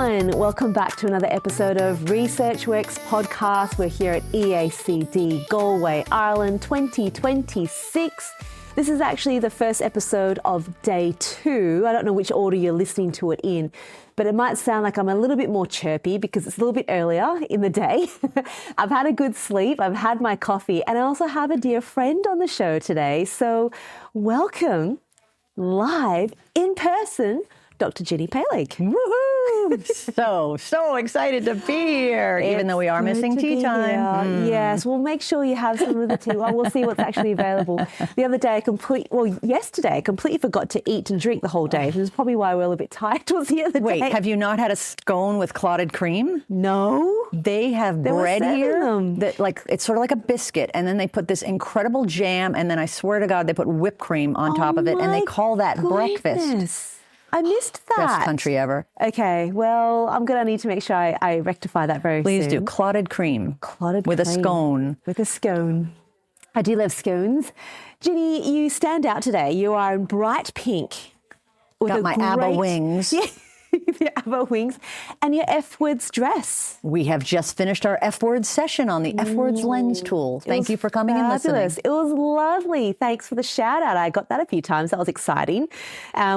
everyone. Welcome back to another episode of ResearchWorks podcast. We're here at EACD Galway, Ireland 2026. This is actually the first episode of day 2. I don't know which order you're listening to it in, but it might sound like I'm a little bit more chirpy because it's a little bit earlier in the day. I've had a good sleep, I've had my coffee, and I also have a dear friend on the show today. So welcome live in person, Dr. Ginny Paleg. Woohoo! So excited to be here, even though we are missing tea time. Yes, we'll make sure you have some of the tea. Well, we'll see what's actually available. The other day, yesterday, I completely forgot to eat and drink the whole day. Which is probably why we're a little bit tired towards the other day. Wait, have you not had a scone with clotted cream? No. They have bread here that, like, it's sort of like a biscuit, and then they put this incredible jam, and then I swear to God, they put whipped cream on top of it, and they call that breakfast. I missed that. Best country ever. Okay, well, I'm going to need to make sure I rectify that very soon. Please do. Clotted cream. With a scone. With a scone. I do love scones. Ginny, you stand out today. You are in bright pink. Got my ABBA wings. Yeah, your ABBA wings. And your F-Words dress. We have just finished our F-Words session on the F-Words lens tool. Thank you for coming and listening. It was lovely. Thanks for the shout out. I got that a few times. That was exciting.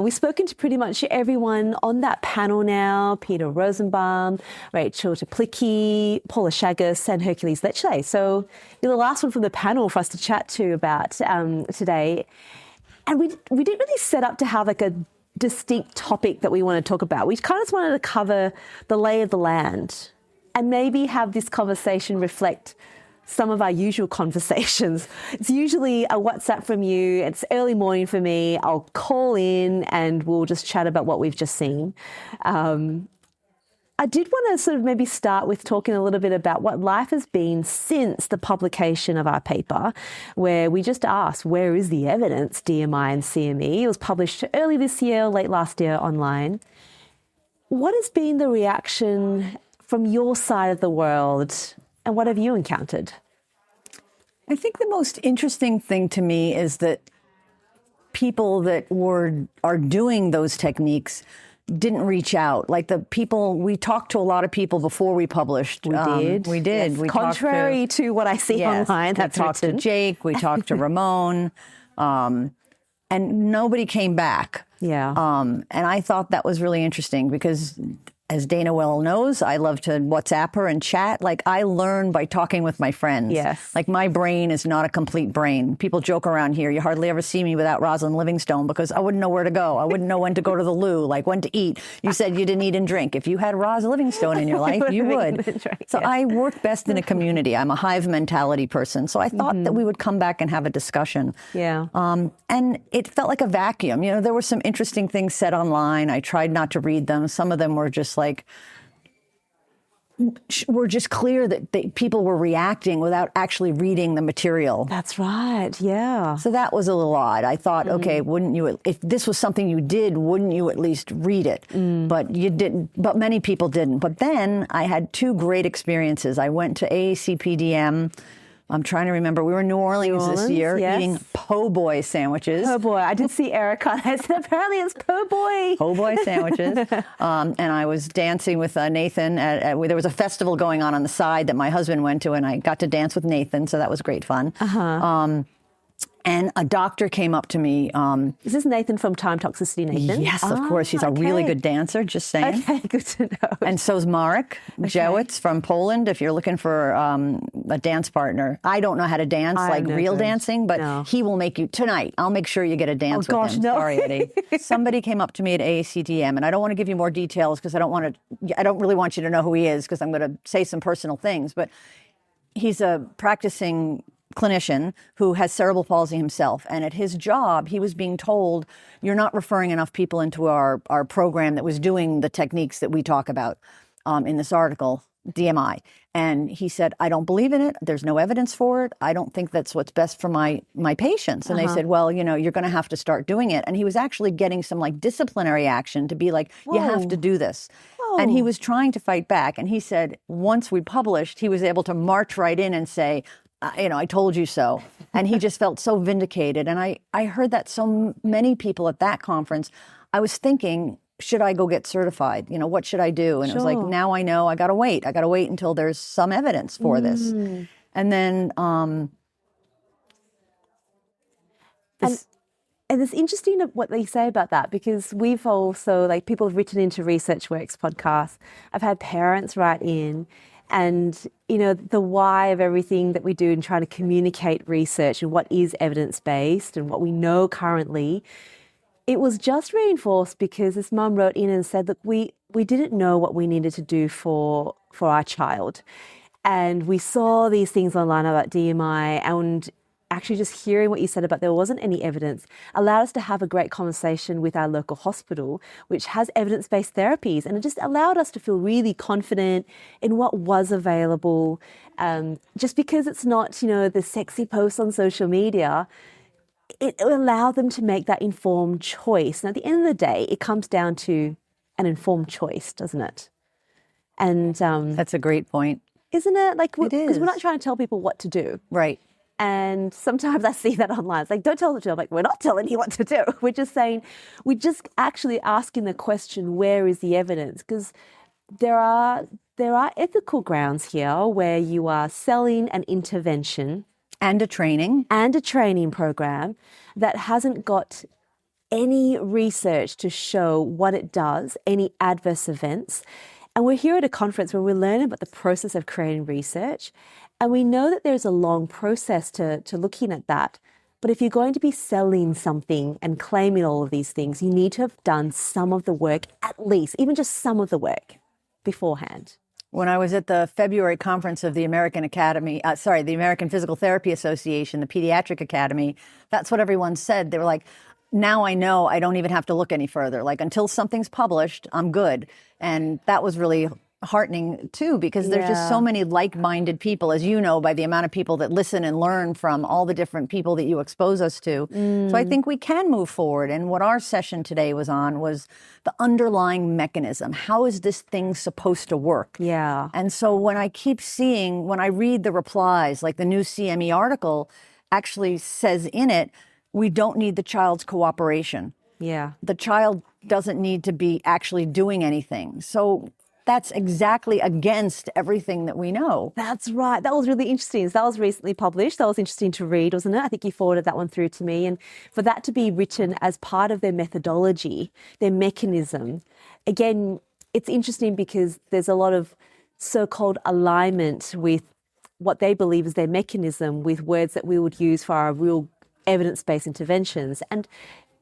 We've spoken to pretty much everyone on that panel now. Peter Rosenbaum, Rachel Toplicki, Paula Shaggis, and Hercules Lecce. So you're the last one from the panel for us to chat to about today. And we didn't really set up to have like a distinct topic that we want to talk about. We kind of just wanted to cover the lay of the land and maybe have this conversation reflect some of our usual conversations. It's usually a WhatsApp from you. It's early morning for me. I'll call in and we'll just chat about what we've just seen. I did want to sort of maybe start with talking a little bit about what life has been since the publication of our paper, where we just asked, where is the evidence, DMI and CME? It was published early this year, late last year online. What has been the reaction from your side of the world, and what have you encountered? I think the most interesting thing to me is that people that are doing those techniques didn't reach out. Like the people, we talked to a lot of people before we published. We did. Yes. We contrary to what I see online. We talked to Jake, we talked to Ramon, and nobody came back. Yeah. And I thought that was really interesting because, as Dana well knows, I love to WhatsApp her and chat. Like, I learn by talking with my friends. Yes. Like, my brain is not a complete brain. People joke around here, you hardly ever see me without Rosalind Livingstone because I wouldn't know where to go. I wouldn't know when to go to the loo, like when to eat. You said you didn't eat and drink. If you had Roz Livingstone in your life, you would. So I work best in a community. I'm a hive mentality person. So I thought that we would come back and have a discussion. Yeah. And it felt like a vacuum. You know, there were some interesting things said online. I tried not to read them. Some of them were just like, we're just clear that people were reacting without actually reading the material. That's right, yeah. So that was a little odd. I thought, okay, wouldn't you, if this was something you did, wouldn't you at least read it? But you didn't, but many people didn't. But then I had 2 great experiences. I went to AACPDM. I'm trying to remember. We were in New Orleans this year eating po' boy sandwiches. Po' boy. I did see Erica. I said, apparently it's po' boy. Po' boy sandwiches. And I was dancing with Nathan. There was a festival going on the side that my husband went to, and I got to dance with Nathan, so that was great fun. And a doctor came up to me. Is this Nathan from Time Toxicity, Nathan? Yes, of course. He's a really good dancer, just saying. Okay, good to know. And so's Marek Jewitz from Poland, if you're looking for a dance partner. I don't know how to dance, like real dancing, but he will make you, tonight, I'll make sure you get a dance with him. No. Sorry, Eddie. Somebody came up to me at AACDM, and I don't want to give you more details because I don't really want you to know who he is because I'm going to say some personal things, but he's a practicing clinician who has cerebral palsy himself. And at his job, he was being told, you're not referring enough people into our program that was doing the techniques that we talk about in this article, DMI. And he said, I don't believe in it. There's no evidence for it. I don't think that's what's best for my patients. And they said, well, you know, you're going to have to start doing it. And he was actually getting some like disciplinary action to be like, you have to do this. And he was trying to fight back. And he said, once we published, he was able to march right in and say, you know, I told you so. And he just felt so vindicated. And I heard that so many people at that conference. I was thinking, should I go get certified? You know, what should I do? And it was like, Sure. now I know I got to wait. I got to wait until there's some evidence for this. And then this, And it's interesting what they say about that, because we've also, like, people have written into Research Works podcast. I've had parents write in, and, you know, the why of everything that we do in trying to communicate research and what is evidence-based and what we know currently, it was just reinforced because this mum wrote in and said, look, we didn't know what we needed to do for our child. And we saw these things online about DMI, and actually just hearing what you said about there wasn't any evidence allowed us to have a great conversation with our local hospital, which has evidence-based therapies. And it just allowed us to feel really confident in what was available. Just because it's not, you know, the sexy posts on social media, it allowed them to make that informed choice. And at the end of the day, it comes down to an informed choice, doesn't it? And that's a great point. Isn't it? Like, It because is. we're not trying to tell people what to do. Right. And sometimes I see that online. It's like, don't tell them to do. I'm like, we're not telling you what to do. We're just saying, we're just actually asking the question, where is the evidence? Because there are ethical grounds here where you are selling an intervention And a training. and a training program that hasn't got any research to show what it does, any adverse events. And we're here at a conference where we're learning about the process of creating research. And we know that there's a long process to looking at that. But if you're going to be selling something and claiming all of these things, you need to have done some of the work, at least, even just some of the work beforehand. When I was at the February conference of the American the American Physical Therapy Association, the Pediatric Academy, that's what everyone said. They were like, now I know I don't even have to look any further. Like, until something's published, I'm good. And that was really heartening too, because there's just so many like-minded people, as you know, by the amount of people that listen and learn from all the different people that you expose us to. So I think we can move forward. And what our session today was on was the underlying mechanism. How is this thing supposed to work? Yeah. And so when I read the replies, like the new CME article actually says in it, we don't need the child's cooperation. Yeah. The child doesn't need to be actually doing anything. So that's exactly against everything that we know. That's right. That was really interesting. That was recently published. That was interesting to read, wasn't it? I think you forwarded that one through to me. And for that to be written as part of their methodology, their mechanism, again, it's interesting because there's a lot of so-called alignment with what they believe is their mechanism with words that we would use for our real evidence-based interventions. And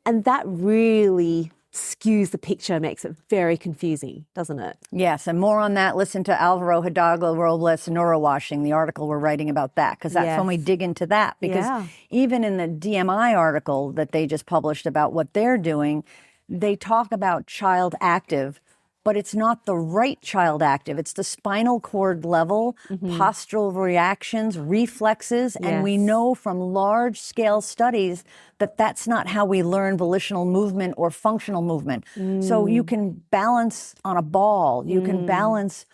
that really skews the picture, makes it very confusing, doesn't it? Yes, and more on that. Listen to Alvaro Hidalgo Robles, Neurowashing, the article we're writing about that, because that's when we dig into that. Because even in the DMI article that they just published about what they're doing, they talk about child active, but it's not the right child active. It's the spinal cord level, postural reactions, reflexes. And we know from large scale studies that that's not how we learn volitional movement or functional movement. So you can balance on a ball, you can balance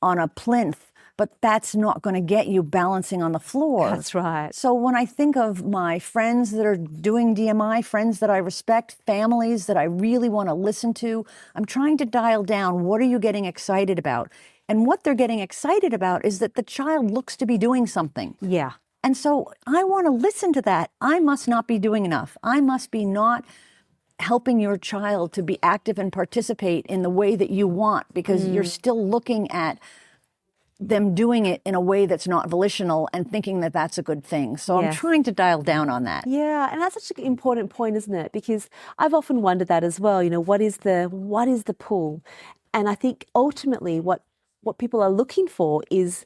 on a plinth, but that's not going to get you balancing on the floor. That's right. So when I think of my friends that are doing DMI, friends that I respect, families that I really want to listen to, I'm trying to dial down, what are you getting excited about? And what they're getting excited about is that the child looks to be doing something. Yeah. And so I want to listen to that. I must not be doing enough. I must be not helping your child to be active and participate in the way that you want, because you're still looking at them doing it in a way that's not volitional and thinking that that's a good thing. So I'm trying to dial down on that. Yeah, and that's such an important point, isn't it? Because I've often wondered that as well. You know, what is the pull? And I think ultimately what people are looking for is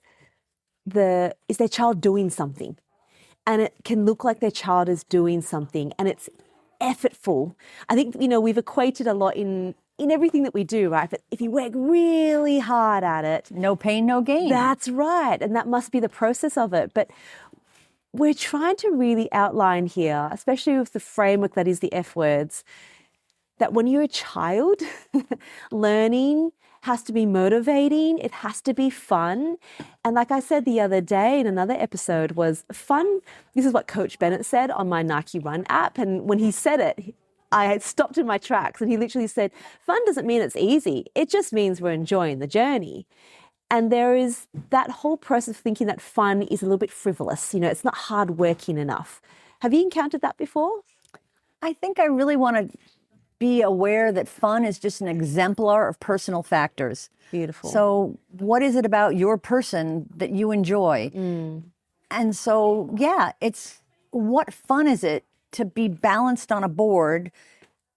their child doing something. And it can look like their child is doing something, and it's effortful. I think, you know, we've equated a lot in everything that we do, right? But if you work really hard at it, no pain, no gain. That's right. And that must be the process of it. But we're trying to really outline here, especially with the framework that is the F words, that when you're a child, learning has to be motivating. It has to be fun. And like I said the other day in another episode, was fun. This is what Coach Bennett said on my Nike Run app. And when he said it, I had stopped in my tracks, and he literally said, fun doesn't mean it's easy. It just means we're enjoying the journey. And there is that whole process of thinking that fun is a little bit frivolous. You know, it's not hardworking enough. Have you encountered that before? I think I really want to be aware that fun is just an exemplar of personal factors. Beautiful. So what is it about your person that you enjoy? And so, yeah, it's what fun is it to be balanced on a board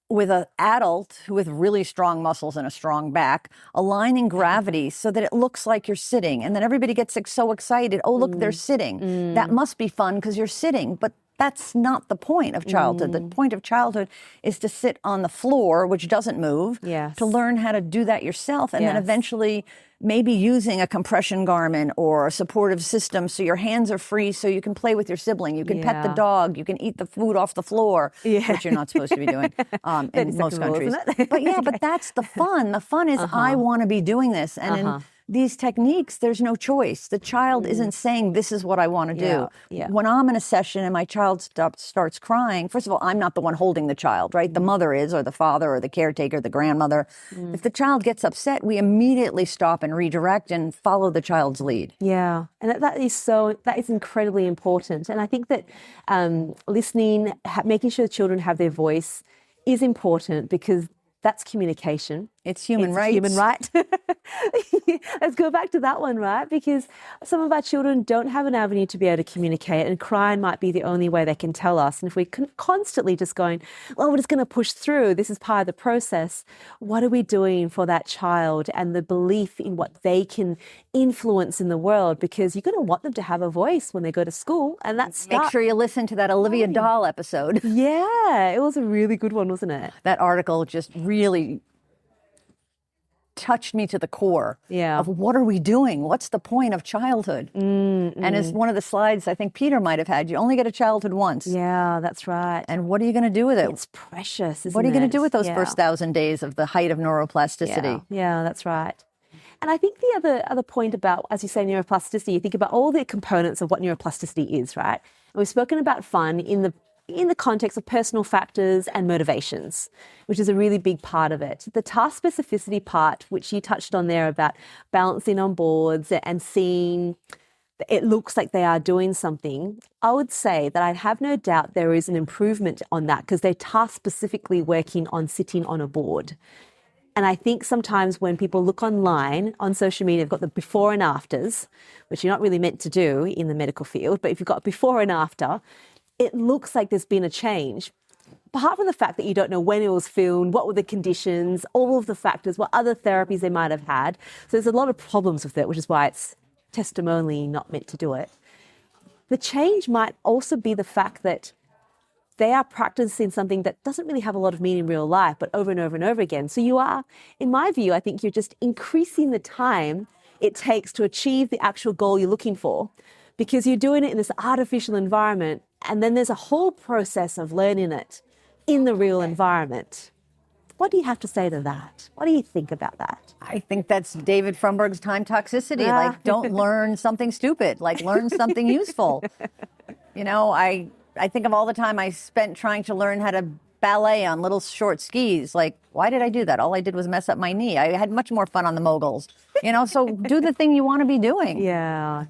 with an adult with really strong muscles and a strong back, aligning gravity so that it looks like you're sitting. And then everybody gets so excited. Oh, look, they're sitting. That must be fun because you're sitting. But that's not the point of childhood. The point of childhood is to sit on the floor, which doesn't move, to learn how to do that yourself. And then eventually maybe using a compression garment or a supportive system so your hands are free so you can play with your sibling. You can pet the dog. You can eat the food off the floor, which you're not supposed to be doing in most countries. But that's the fun. The fun is I want to be doing this. And in these techniques, there's no choice. The child isn't saying, this is what I want to do. When I'm in a session and my child starts crying, first of all, I'm not the one holding the child, right? The mother is, or the father, or the caretaker, the grandmother. If the child gets upset, we immediately stop and redirect and follow the child's lead. Yeah, and that is incredibly important. And I think that listening, making sure the children have their voice is important because that's communication. It's human rights. Human right. Let's go back to that one, right? Because some of our children don't have an avenue to be able to communicate, and crying might be the only way they can tell us. And if we're constantly just going, well, we're just going to push through, this is part of the process, what are we doing for that child and the belief in what they can influence in the world? Because you're going to want them to have a voice when they go to school, and that's Make sure you listen to that Olivia Dahl episode. Yeah, it was a really good one, wasn't it? That article just really touched me to the core of what are we doing? What's the point of childhood? And as one of the slides I think Peter might have had, you only get a childhood once. Yeah, that's right. And what are you going to do with it? It's precious, isn't it? What are you going to do with those first 1,000 days of the height of neuroplasticity? Yeah, that's right. And I think the other point about, as you say, neuroplasticity, you think about all the components of what neuroplasticity is, right? And we've spoken about fun in the context of personal factors and motivations, which is a really big part of it. The task specificity part, which you touched on there about balancing on boards and seeing it looks like they are doing something, I would say that I have no doubt there is an improvement on that because they're task specifically working on sitting on a board. And I think sometimes when people look online, on social media, they've got the before and afters, which you're not really meant to do in the medical field, but if you've got before and after, it looks like there's been a change. Apart from the fact that you don't know when it was filmed, what were the conditions, all of the factors, what other therapies they might have had. So there's a lot of problems with it, which is why it's testimonially not meant to do it. The change might also be the fact that they are practicing something that doesn't really have a lot of meaning in real life, but over and over and over again. So you are, in my view, I think you're just increasing the time it takes to achieve the actual goal you're looking for, because you're doing it in this artificial environment, and then there's a whole process of learning it in the real environment. What do you have to say to that? What do you think about that? I think that's David Frumberg's time toxicity. Like, don't learn something stupid, like learn something useful. You know, I think of all the time I spent trying to learn how to ballet on little short skis. Like, why did I do that? All I did was mess up my knee. I had much more fun on the moguls. You know, so do the thing you want to be doing. Yeah.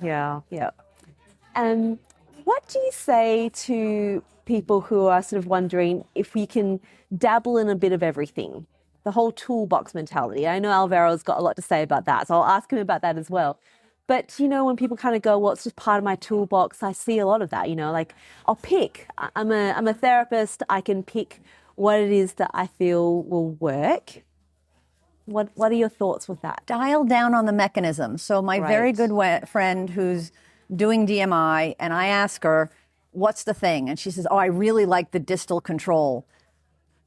What do you say to people who are sort of wondering if we can dabble in a bit of everything? The whole toolbox mentality. I know Alvaro's got a lot to say about that, so I'll ask him about that as well. But, you know, when people kind of go, well, it's just part of my toolbox, I see a lot of that, you know, like I'll pick. I'm a therapist. I can pick what it is that I feel will work. What are your thoughts with that? Dial down on the mechanism. So my very good friend who's doing DMI, and I ask her, what's the thing? And she says, oh, I really like the distal control.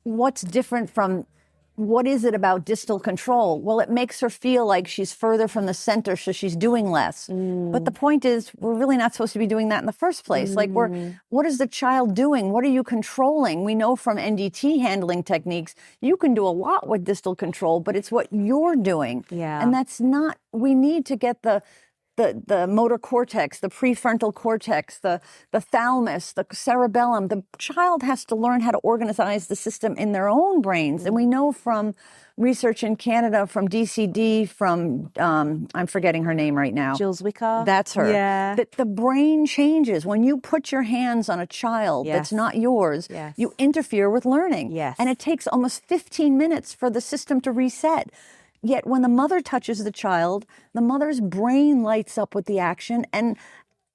What's different from, what is it about distal control? Well, it makes her feel like she's further from the center, so she's doing less. But the point is, we're really not supposed to be doing that in the first place. Like, what is the child doing? What are you controlling? We know from NDT handling techniques, you can do a lot with distal control, but it's what you're doing. Yeah. And that's not, we need to get the the motor cortex, the prefrontal cortex, the thalamus, the cerebellum. The child has to learn how to organize the system in their own brains. And we know from research in Canada, from DCD, from, I'm forgetting her name right now. Jill Zwicker. That's her. Yeah. That the brain changes. When you put your hands on a child that's not yours, you interfere with learning. Yes. And it takes almost 15 minutes for the system to reset. Yet when the mother touches the child, the mother's brain lights up with the action, and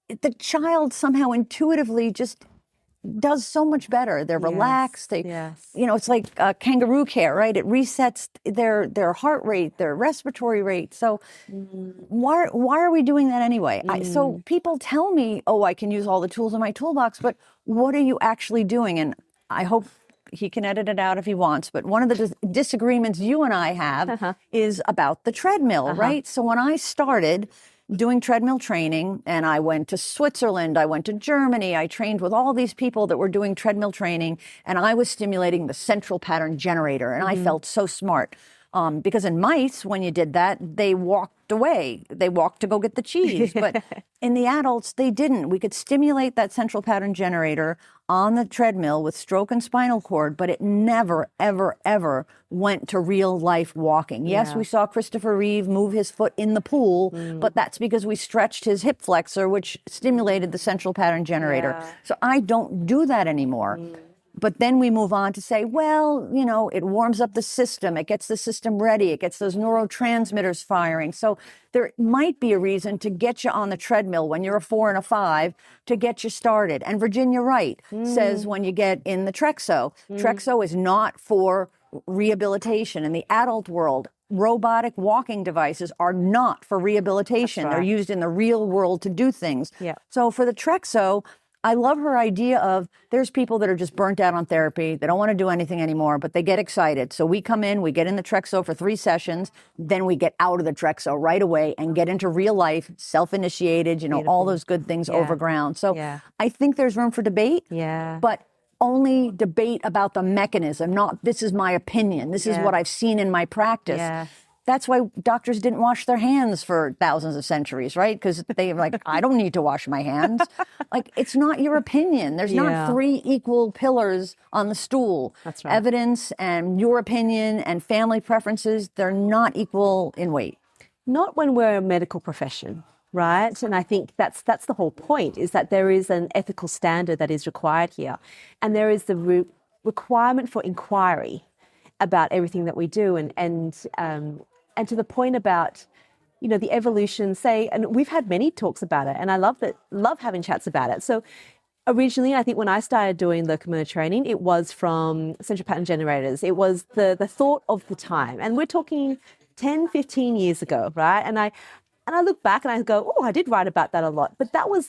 the child somehow intuitively just does so much better. They're relaxed. They, you know, it's like kangaroo care, right? It resets their heart rate, their respiratory rate. So why are we doing that anyway? So people tell me, oh, I can use all the tools in my toolbox, but what are you actually doing? And I hope he can edit it out if he wants, but one of the disagreements you and I have is about the treadmill, right? So when I started doing treadmill training, and I went to Switzerland, I went to Germany, I trained with all these people that were doing treadmill training, and I was stimulating the central pattern generator, and I felt so smart. Because in mice, when you did that, they walked away. They walked to go get the cheese. But in the adults, they didn't. We could stimulate that central pattern generator on the treadmill with stroke and spinal cord, but it never, ever, ever went to real life walking. Yes, we saw Christopher Reeve move his foot in the pool, but that's because we stretched his hip flexor, which stimulated the central pattern generator. So I don't do that anymore. But then we move on to say, well, you know, it warms up the system. It gets the system ready. It gets those neurotransmitters firing. So there might be a reason to get you on the treadmill when you're a 4 and a 5 to get you started. And Virginia Wright says when you get in the Trexo, Trexo is not for rehabilitation. In the adult world, robotic walking devices are not for rehabilitation. They're used in the real world to do things. So for the Trexo, I love her idea of there's people that are just burnt out on therapy. They don't want to do anything anymore, but they get excited. So we come in, we get in the Trexo for 3 sessions, then we get out of the Trexo right away and get into real life, self-initiated, you know, all those good things over ground. So I think there's room for debate, but only debate about the mechanism, not this is my opinion. This is what I've seen in my practice. That's why doctors didn't wash their hands for thousands of centuries, right? Because they were like, I don't need to wash my hands. Like, it's not your opinion. There's not 3 equal pillars on the stool. That's right. Evidence and your opinion and family preferences, they're not equal in weight. Not when we're a medical profession, right? And I think that's the whole point, is that there is an ethical standard that is required here. And there is the requirement for inquiry about everything that we do. And to the point about, you know, the evolution, say, and we've had many talks about it, and I love having chats about it. So originally, I think when I started doing locomotor training, it was from central pattern generators. It was the thought of the time. And we're talking 10, 15 years ago, right? And I look back and I go, oh, I did write about that a lot. But I would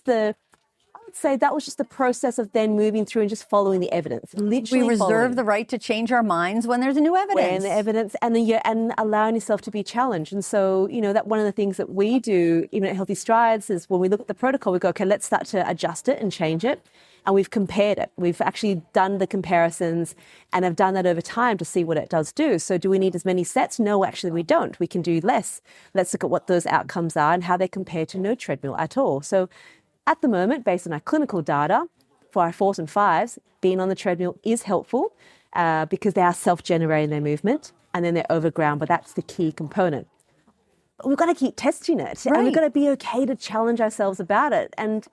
say that was just the process of then moving through and just following the evidence. Literally we reserve the right to change our minds when there's new evidence. When the evidence and allowing yourself to be challenged. And so, you know, that one of the things that we do, even at Healthy Strides, is when we look at the protocol, we go, okay, let's start to adjust it and change it. And we've compared it. We've actually done the comparisons and have done that over time to see what it does do. So do we need as many sets? No, actually we don't. We can do less. Let's look at what those outcomes are and how they compare to no treadmill at all. So at the moment, based on our clinical data, for our 4s and 5s, being on the treadmill is helpful because they are self-generating their movement and then they're overground, but that's the key component. But we've got to keep testing it and we've got to be okay to challenge ourselves about it. And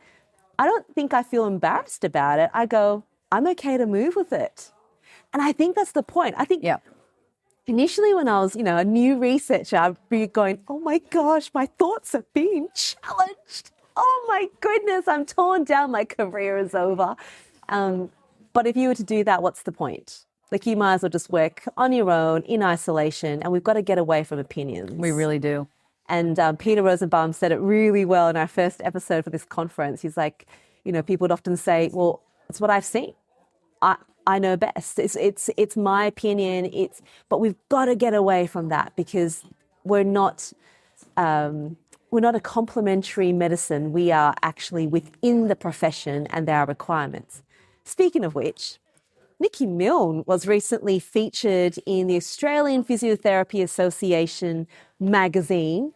I don't think I feel embarrassed about it. I go, I'm okay to move with it. And I think that's the point. I think initially when I was, you know, a new researcher, I'd be going, oh my gosh, my thoughts are being challenged. Oh my goodness, I'm torn down, my career is over. But if you were to do that, what's the point? Like, you might as well just work on your own in isolation, and we've got to get away from opinions. We really do. And Peter Rosenbaum said it really well in our first episode for this conference. He's like, you know, people would often say, well, it's what I've seen. I know best. It's my opinion. But we've got to get away from that because we're not a complementary medicine. We are actually within the profession and there are requirements. Speaking of which, Nikki Milne was recently featured in the Australian Physiotherapy Association magazine.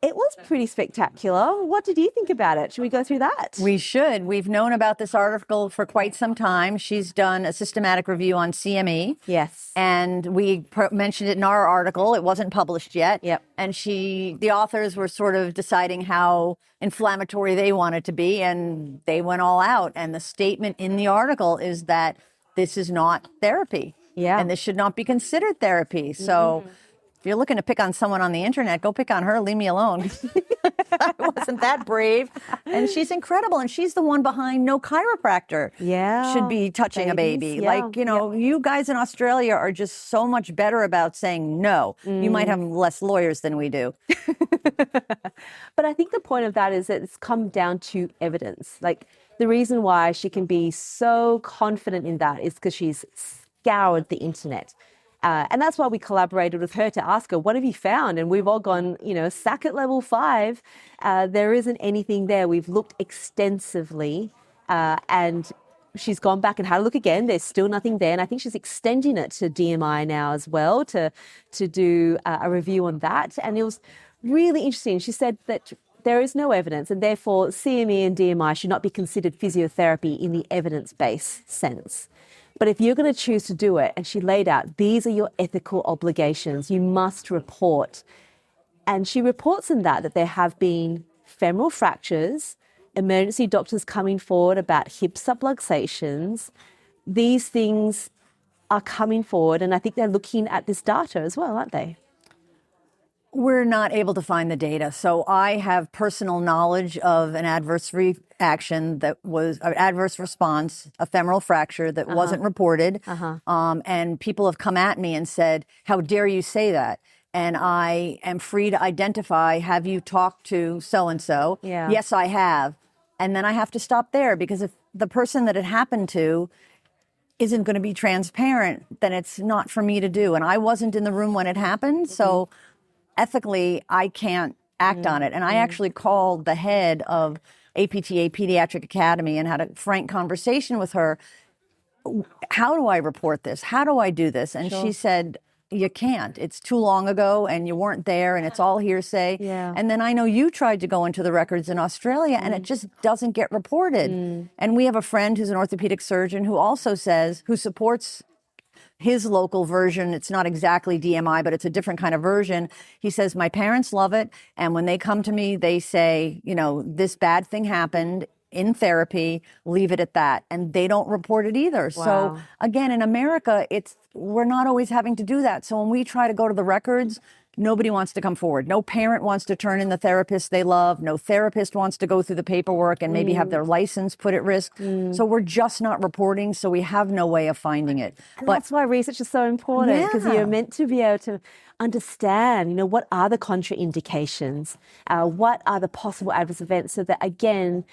It was pretty spectacular. What did you think about it? Should we go through that? We should. We've known about this article for quite some time. She's done a systematic review on CME. Yes. And we mentioned it in our article. It wasn't published yet. Yep. And the authors were sort of deciding how inflammatory they wanted to be, and they went all out. And the statement in the article is that this is not therapy. Yeah. And this should not be considered therapy. So if you're looking to pick on someone on the internet, go pick on her. Leave me alone. I wasn't that brave. And she's incredible. And she's the one behind no chiropractor should be touching a baby. Yeah. Like, you guys in Australia are just so much better about saying no. You might have less lawyers than we do. But I think the point of that is that it's come down to evidence. Like, the reason why she can be so confident in that is because she's scoured the internet. And that's why we collaborated with her to ask her, what have you found? And we've all gone, SAC at level 5. There isn't anything there. We've looked extensively and she's gone back and had a look again. There's still nothing there. And I think she's extending it to DMI now as well to do a review on that. And it was really interesting. She said that there is no evidence and therefore CME and DMI should not be considered physiotherapy in the evidence-based sense. But if you're going to choose to do it, and she laid out, these are your ethical obligations. You must report. And she reports in that there have been femoral fractures, emergency doctors coming forward about hip subluxations. These things are coming forward, and I think they're looking at this data as well, aren't they? We're not able to find the data. So I have personal knowledge of an adverse reaction that was an adverse response, a femoral fracture that wasn't reported. And people have come at me and said, how dare you say that? And I am free to identify, have you talked to so-and-so? Yeah. Yes, I have. And then I have to stop there, because if the person that it happened to isn't going to be transparent, then it's not for me to do. And I wasn't in the room when it happened. So ethically, I can't act on it. And I actually called the head of APTA Pediatric Academy and had a frank conversation with her. How do I report this? How do I do this? And she said, you can't. It's too long ago and you weren't there and it's all hearsay. Yeah. And then I know you tried to go into the records in Australia and it just doesn't get reported. And we have a friend who's an orthopedic surgeon who also says, who supports his local version. It's not exactly DMI, but it's a different kind of version. He says, my parents love it. And when they come to me, they say, this bad thing happened in therapy, leave it at that. And they don't report it either. Wow. So again, in America, we're not always having to do that. So when we try to go to the records, nobody wants to come forward. No parent wants to turn in the therapist they love. No therapist wants to go through the paperwork and maybe have their license put at risk. So we're just not reporting, so we have no way of finding it. And that's why research is so important, because you're meant to be able to understand, what are the contraindications, what are the possible adverse events, so that, again,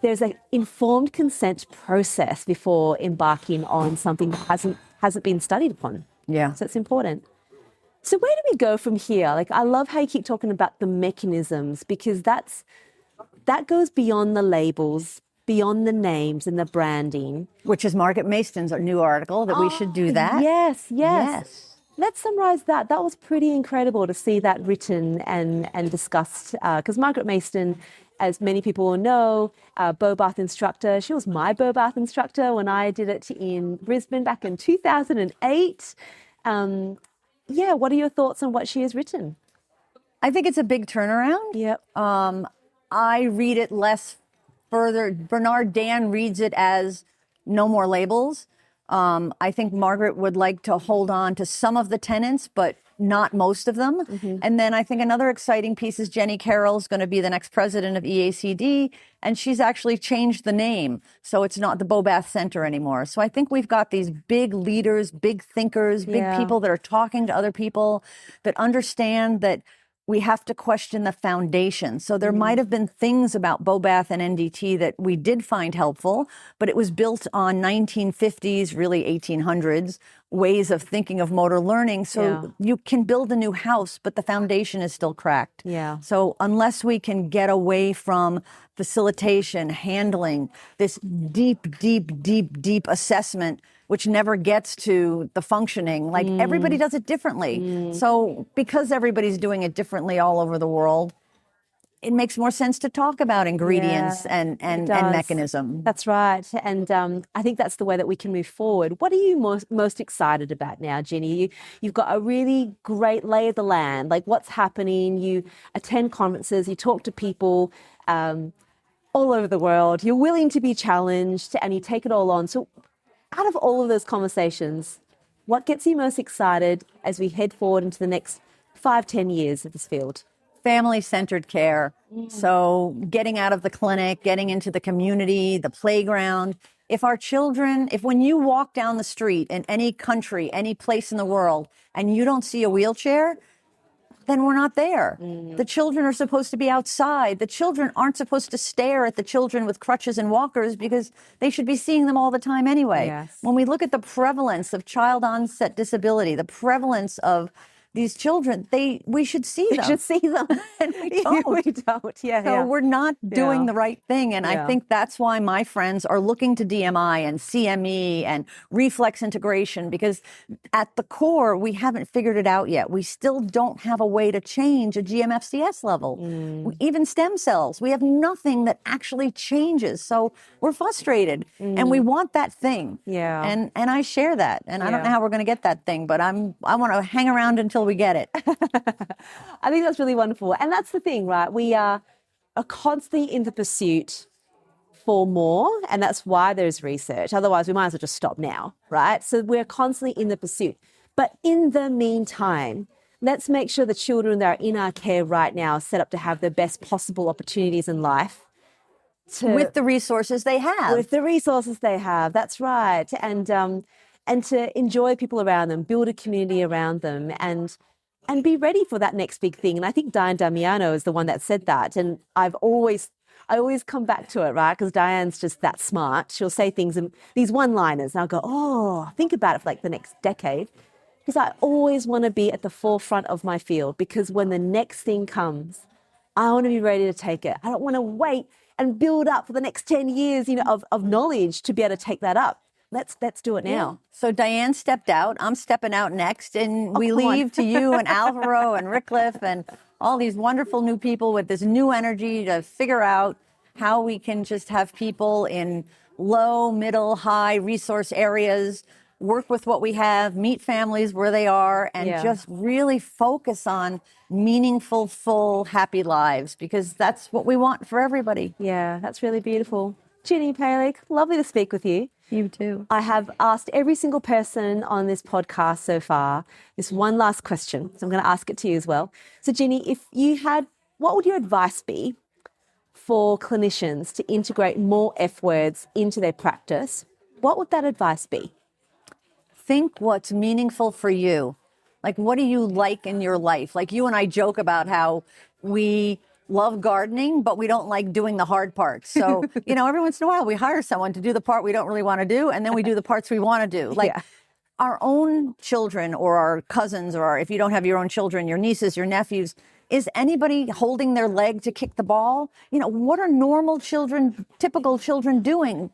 there's an informed consent process before embarking on something that hasn't been studied upon. Yeah. So it's important. So where do we go from here? Like, I love how you keep talking about the mechanisms, because that goes beyond the labels, beyond the names and the branding. Which is Margaret Maston's new article, that we should do that. Yes. Let's summarize that. That was pretty incredible to see that written and discussed, because Margaret Maston, as many people will know, bow bath instructor. She was my bow bath instructor when I did it in Brisbane back in 2008. What are your thoughts on what she has written? I think it's a big turnaround. Yep. I read it less further. Bernard Dan reads it as no more labels. I think Margaret would like to hold on to some of the tenets, but not most of them. And then I think another exciting piece is Jenny Carroll's going to be the next president of EACD, and she's actually changed the name. So it's not the Bobath Center anymore. So I think we've got these big leaders, big thinkers, big people that are talking to other people, that understand that we have to question the foundation. So there might have been things about Bobath and NDT that we did find helpful, but it was built on 1950s, really 1800s, ways of thinking of motor learning. So you can build a new house, but the foundation is still cracked. Yeah. So unless we can get away from facilitation, handling, this deep assessment, which never gets to the functioning. Like everybody does it differently. So because everybody's doing it differently all over the world, it makes more sense to talk about ingredients and does. mechanism. That's right. And I think that's the way that we can move forward. What are you most excited about now, Ginny? You've got a really great lay of the land, like what's happening. You attend conferences, you talk to people all over the world. You're willing to be challenged and you take it all on. So out of all of those conversations, what gets you most excited as we head forward into the next 5-10 years of this field? Family-centered care. So getting out of the clinic, getting into the community, the playground. If our children, if when you walk down the street in any country, any place in the world, and you don't see a wheelchair, then we're not there. The children are supposed to be outside. The children aren't supposed to stare at the children with crutches and walkers because they should be seeing them all the time anyway. Yes. When we look at the prevalence of child onset disability, the prevalence of these children, we should see them. You should see them. And we don't. We don't. Yeah. So we're not doing the right thing. And I think that's why my friends are looking to DMI and CME and reflex integration, because at the core, we haven't figured it out yet. We still don't have a way to change a GMFCS level. Even stem cells, we have nothing that actually changes. So we're frustrated and we want that thing. Yeah. And I share that. And I don't know how we're going to get that thing, but I want to hang around until we get it. I think that's really wonderful. And that's the thing, right? We are constantly in the pursuit for more, and that's why there's research. Otherwise, we might as well just stop now, right? So we're constantly in the pursuit. But in the meantime, let's make sure the children that are in our care right now are set up to have the best possible opportunities in life. With the resources they have. With the resources they have, that's right. And to enjoy people around them, build a community around them, and be ready for that next big thing. And I think Diane Damiano is the one that said that. And I always come back to it, right? Because Diane's just that smart. She'll say things in these one-liners, and I'll go, oh, think about it for like the next decade. Because I always want to be at the forefront of my field, because when the next thing comes, I want to be ready to take it. I don't want to wait and build up for the next 10 years, of knowledge to be able to take that up. Let's do it now. Yeah. So Diane stepped out. I'm stepping out next. And we leave to you and Alvaro and Rickliff and all these wonderful new people with this new energy to figure out how we can just have people in low, middle, high resource areas work with what we have, meet families where they are, and just really focus on meaningful, full, happy lives, because that's what we want for everybody. Yeah, that's really beautiful. Ginny Paleg, lovely to speak with you. You too. I have asked every single person on this podcast so far this one last question. So I'm going to ask it to you as well. So Ginny, what would your advice be for clinicians to integrate more F words into their practice? What would that advice be? Think what's meaningful for you. Like, what do you like in your life? Like, you and I joke about how we love gardening, but we don't like doing the hard parts. So, every once in a while we hire someone to do the part we don't really want to do, and then we do the parts we want to do. Like our own children or our cousins, or if you don't have your own children, your nieces, your nephews, is anybody holding their leg to kick the ball? What are normal children, typical children doing?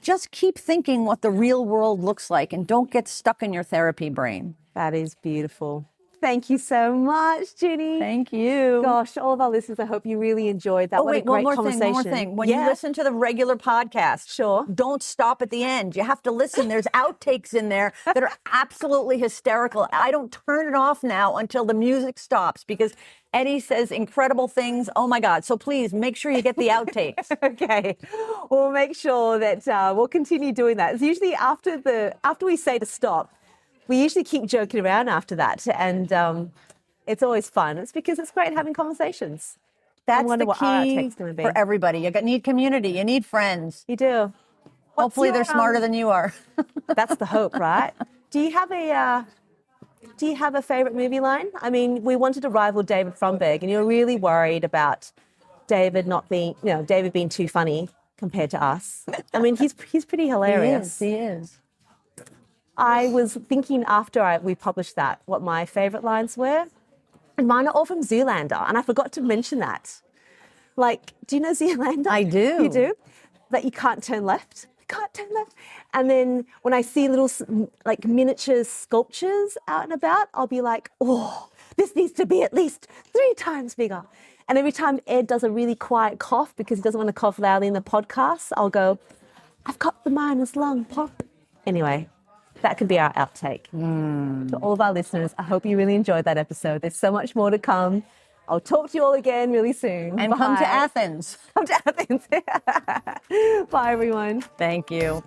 Just keep thinking what the real world looks like and don't get stuck in your therapy brain. That is beautiful. Thank you so much, Ginny. Thank you. Gosh, all of our listeners, I hope you really enjoyed that. What a great conversation. One more thing. When you listen to the regular podcast, don't stop at the end. You have to listen. There's outtakes in there that are absolutely hysterical. I don't turn it off now until the music stops, because Eddie says incredible things. Oh my God. So please make sure you get the outtakes. Okay. We'll make sure that we'll continue doing that. It's usually after we say to stop, we usually keep joking around after that, and it's always fun. It's because it's great having conversations. That's the key for everybody. You need community. You need friends. You do. Hopefully they're smarter than you are. That's the hope, right? Do you have a favorite movie line? I mean, we wanted to rival David Fromberg, and you're really worried about David being too funny compared to us. I mean, he's pretty hilarious. He is. I was thinking after we published that what my favorite lines were, and mine are all from Zoolander, and I forgot to mention that. Like, do you know Zoolander? I do. You do? That you can't turn left. You can't turn left. And then when I see little like miniature sculptures out and about, I'll be like, oh, this needs to be at least 3 times bigger. And every time Ed does a really quiet cough because he doesn't want to cough loudly in the podcast, I'll go, I've got the minus lung pop. Anyway, that could be our outtake. To all of our listeners, I hope you really enjoyed that episode. There's so much more to come. I'll talk to you all again really soon. And come to Athens. Come to Athens. Bye, everyone. Thank you.